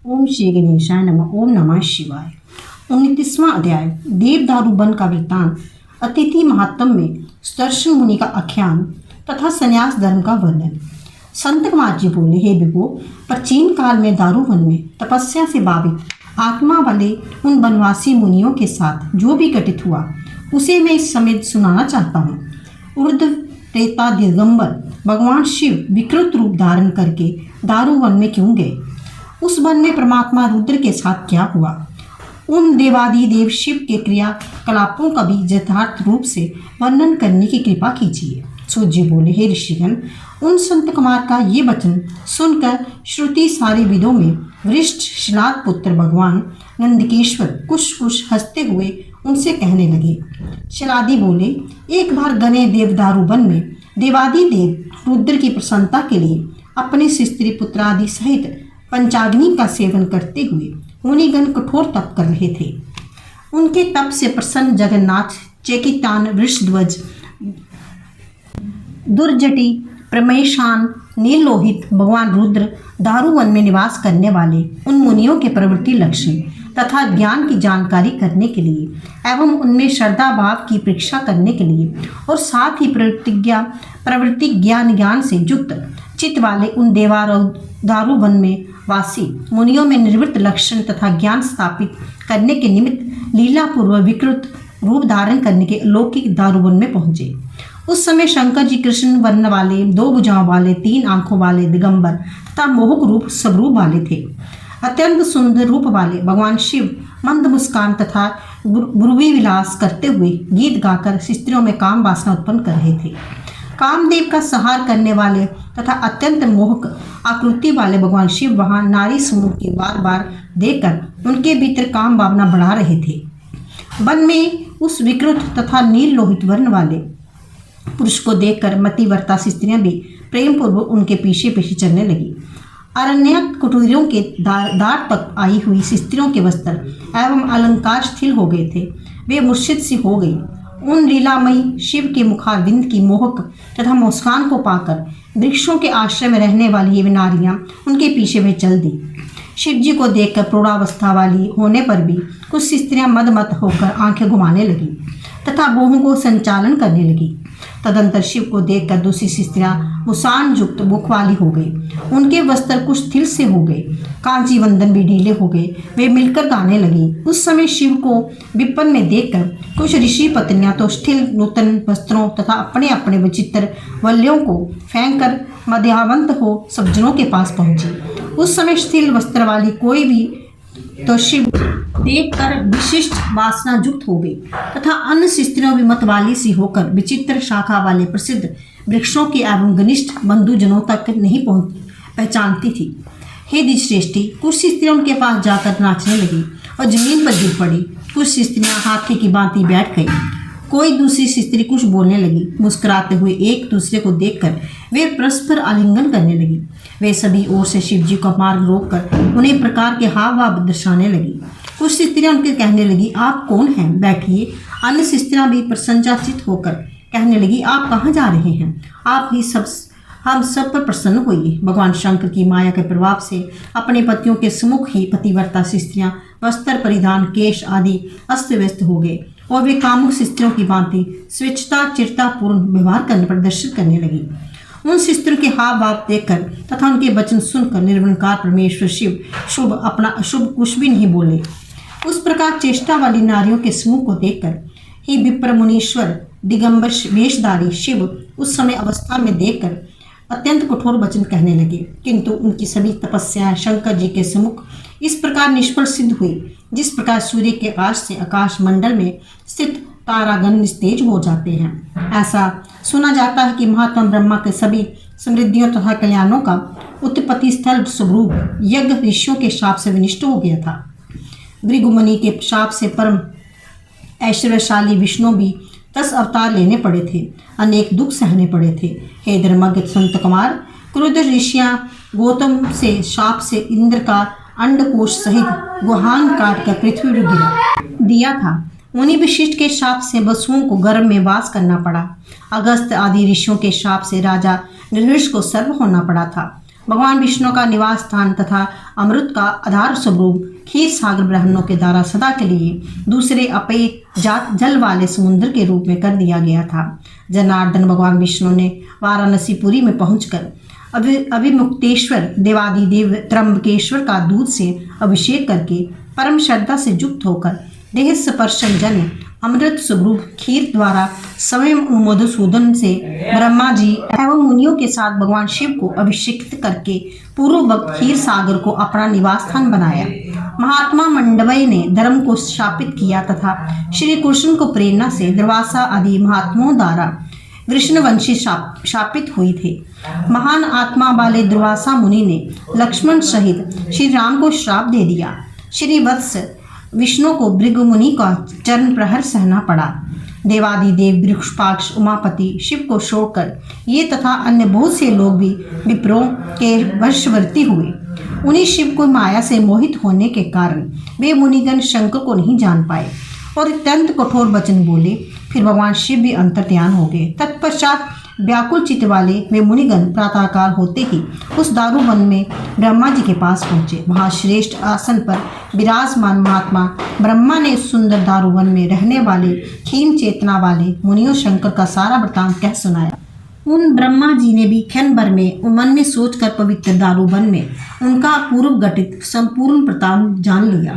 ओम श्री गणेशाय नमः। ओम नमः शिवाय। 29वां अध्याय देवदारू वन का वृत्तांत। अतिथि महात्म में सुदर्शन मुनि का आख्यान तथा संन्यास धर्म का वर्णन। संत कुमार जी बोले, हे विभो, प्राचीन काल में दारू वन में तपस्या से भावित आत्मा वाले उन वनवासी मुनियों के साथ जो भी घटित हुआ उसे मैं इस समय सुनाना चाहता हूँ। ऊर्ध्व त्रेता दिगंबर भगवान शिव विकृत रूप धारण करके दारू वन में क्यों गए? उस वन में परमात्मा रुद्र के साथ क्या हुआ? उन देवादिदेव शिव के क्रियाकलापों का भी यथार्थ रूप से वर्णन करने की कृपा कीजिए। सूत जी बोले, हे ऋषिगण, उन संत कुमार का ये वचन सुनकर श्रुति सारे विदों में वरिष्ठ शिलाद पुत्र भगवान नंदकेश्वर कुछ कुछ हंसते हुए उनसे कहने लगे। शिलादी बोले, एक बार घने देवदारू वन में देवादिदेव रुद्र की प्रसन्नता के लिए अपने स्त्री पुत्र आदि सहित पंचाग्नि का सेवन करते हुए मुनिगण कठोर तप कर रहे थे। उनके तप से प्रसन्न जगन्नाथ, चेकितान, वृषध्वज, दुर्जटी, प्रमेशान, नीलोहित भगवान रुद्र दारू वन में निवास करने वाले उन मुनियों के प्रवृत्ति लक्ष्य तथा ज्ञान की जानकारी करने के लिए एवं उनमें श्रद्धा भाव की परीक्षा करने के लिए और साथ ही प्रवृत्ति ज्ञान से युक्त चित्त वाले उन दारू वन में वासी मुनियों में निर्वृत्त लक्षण तथा ज्ञान स्थापित करने के निमित्त लीलापूर्वक विकृत रूप धारण करने के अलौकिक दारूवन में पहुंचे। उस समय शंकर जी कृष्ण वर्ण वाले, 2 भुजाओं वाले, 3 आंखों वाले दिगंबर तथा मोहक रूप स्वरूप वाले थे। अत्यंत सुंदर रूप वाले भगवान शिव मंद मुस्कान तथा गुरुवी विलास करते हुए गीत गाकर स्त्रियों में काम वासना उत्पन्न कर रहे थे। कामदेव का संहार करने वाले तथा अत्यंत मोहक आकृति वाले भगवान शिव वहां नारी समूह की बार बार देखकर उनके भीतर काम भावना बढ़ा रहे थे। वन में उस विकृत तथा नील लोहित वर्ण वाले पुरुष को देखकर मतिवर्ता स्त्रियां भी प्रेम पूर्वक उनके पीछे पीछे चलने लगी। अरण्य कुटीरों के दार तक आई हुई स्त्रियों के वस्त्र एवं अलंकार शिथिल हो गए थे। वे मूर्छित सी हो गई। उन लीलामयी शिव के मुखारविंद की मोहक तथा मुस्कान को पाकर वृक्षों के आश्रय में रहने वाली ये नारियां उनके पीछे वे चल दी। शिव जी को देखकर प्रौढ़ावस्था वाली होने पर भी कुछ स्त्रियां मदमत होकर आंखें घुमाने लगी तथा भूहों को संचालन करने लगी। तदंतर शिव को देखकर दूसरी स्त्रियां मुसान युक्त मुख वाली हो गई। उनके वस्त्र कुछ थिल से हो गए, कांची वंदन भी ढीले हो गए। वे मिलकर गाने लगी। उस समय शिव को विपन्न में देखकर कुछ ऋषि पत्नियां तो स्थिल नूतन वस्त्रों तथा अपने अपने विचित्र वल्यों को फेंक कर मध्यावंत हो सज्जनों के पास पहुंची। उस समय स्थिल वस्त्र वाली कोई भी तो शिव देखकर विशिष्ट वासना युक्त हो गई तथा अन्य स्त्रियों भी मतवाली सी होकर विचित्र शाखा वाले प्रसिद्ध वृक्षों के एवं घनिष्ठ बंधुजनों तक नहीं पहचानती थी। हे द्विश्रेष्ठी, कुछ स्त्रियां उनके पास जाकर नाचने लगी और जमीन पर गिर पड़ी। कुछ स्त्रियां हाथी की भांति बैठ गई। कोई दूसरी स्त्री कुछ बोलने लगी। मुस्कुराते हुए एक दूसरे को देखकर वे परस्पर आलिंगन करने लगी। वे सभी ओर से शिव जी का मार्ग रोककर उन्हें प्रकार के हाव भाव दर्शाने लगी। कुछ स्त्रियां उनके कहने लगी, आप कौन हैं? बैठिए। अन्य स्त्रियां भी प्रसन्नचित्त होकर कहने लगी, आप कहाँ जा रहे हैं? आप ही हम सब पर प्रसन्न होइए। भगवान शंकर की माया के प्रभाव से अपने पतियों के सम्मुख ही पतिव्रता स्त्रियां वस्त्र परिधान केश आदि अस्त व्यस्त हो गए और वे कामुक स्त्रियों की भांति स्वेच्छता चिरतापूर्ण व्यवहार करने प्रदर्शित करने लगी। उन स्त्रियों के हाव भाव देखकर तथा उनके वचन सुनकर निर्विकार परमेश्वर शिव शुभ अपना अशुभ कुछ भी नहीं बोले। उस प्रकार चेष्टा वाली नारियों के समूह को देखकर ही विप्र मुनीश्वर दिगंबर वेशधारी शिव उस समय अवस्था में देखकर अत्यंत कठोर वचन कहने लगे, किंतु उनकी सभी तपस्याएं शंकर जी के सम्मुख इस प्रकार निष्फल सिद्ध हुई जिस प्रकार सूर्य के आकाश से आकाश मंडल में स्थित तारागण निस्तेज हो जाते हैं। ऐसा सुना जाता है कि महात्मा ब्रह्मा के सभी समृद्धियों तथा कल्याणों का उत्पत्ति स्थल स्वरूप यज्ञ ऋषियों के शाप से विनिष्ट हो गया था। भृगुमुनि के शाप से परम ऐश्वर्यशाली विष्णु भी 10 अवतार लेने पड़े थे, अनेक दुख सहने पड़े थे। हे धर्मज्ञ संत कुमार, क्रुद्ध ऋषियां गौतम से शाप से इंद्र का अंडकोश सहित गुहान काट कर पृथ्वी पर गिरा दिया था। मुनि विशिष्ट के शाप से वसुओं को गर्भ में वास करना पड़ा। अगस्त आदि ऋषियों के शाप से राजा निर्विष को सर्व होना पड़ा था। भगवान विष्णु का निवास स्थान तथा अमृत का आधार स्वरूप क्षीर सागर ब्राह्मणों के द्वारा सदा के लिए दूसरे अपेय जात जल वाले समुद्र के रूप में कर दिया गया था। जनार्दन भगवान विष्णु ने वाराणसीपुरी में पहुंचकर अभिमुक्तेश्वर देवादिदेव त्र्यंबकेश्वर का दूध से अभिषेक करके परम श्रद्धा से युक्त होकर देह स्पर्शन जन अमृत स्वरूप खीर द्वारा स्वयं मधुसूदन से ब्रह्मा जी एवं मुनियों के साथ भगवान शिव को अभिषेकित करके पूर्ववत खीर सागर को अपना निवास स्थान बनाया। महात्मा मंडवय ने धर्म को स्थापित किया तथा श्री कृष्ण को प्रेरणा से दुर्वासा आदि महात्माओं द्वारा कृष्णवंशी शापित हुए थे। महान आत्मा वाले दुर्वासा मुनि ने लक्ष्मण सहित श्री राम को श्राप दे दिया। श्री वत्स विष्णु को भृगु मुनि का चरण प्रहर सहना पड़ा। देवादिदेव वृक्षपाक्ष उमापति शिव को छोड़कर ये तथा अन्य बहुत से लोग भी विप्रों के वशवर्ती हुए। उन्हीं शिव को माया से मोहित होने के कारण वे मुनिगण शंकर को नहीं जान पाए और अत्यंत कठोर वचन बोले। फिर भगवान शिव भी अंतर्ध्यान हो गए। तत्पश्चात व्याकुल चित्त वाले वे मुनिगण प्रातःकाल होते ही उस दारू वन में ब्रह्मा जी के पास पहुंचे। वहां श्रेष्ठ आसन पर विराजमान महात्मा ब्रह्मा ने सुंदर दारू वन में रहने वाले क्षीण चेतना वाले मुनियों शंकर का सारा वृतांत कह सुनाया। उन ब्रह्मा जी ने भी क्षण भर में मन में सोचकर पवित्र दारू वन में उनका पूर्व गठित संपूर्ण वृतांत जान लिया।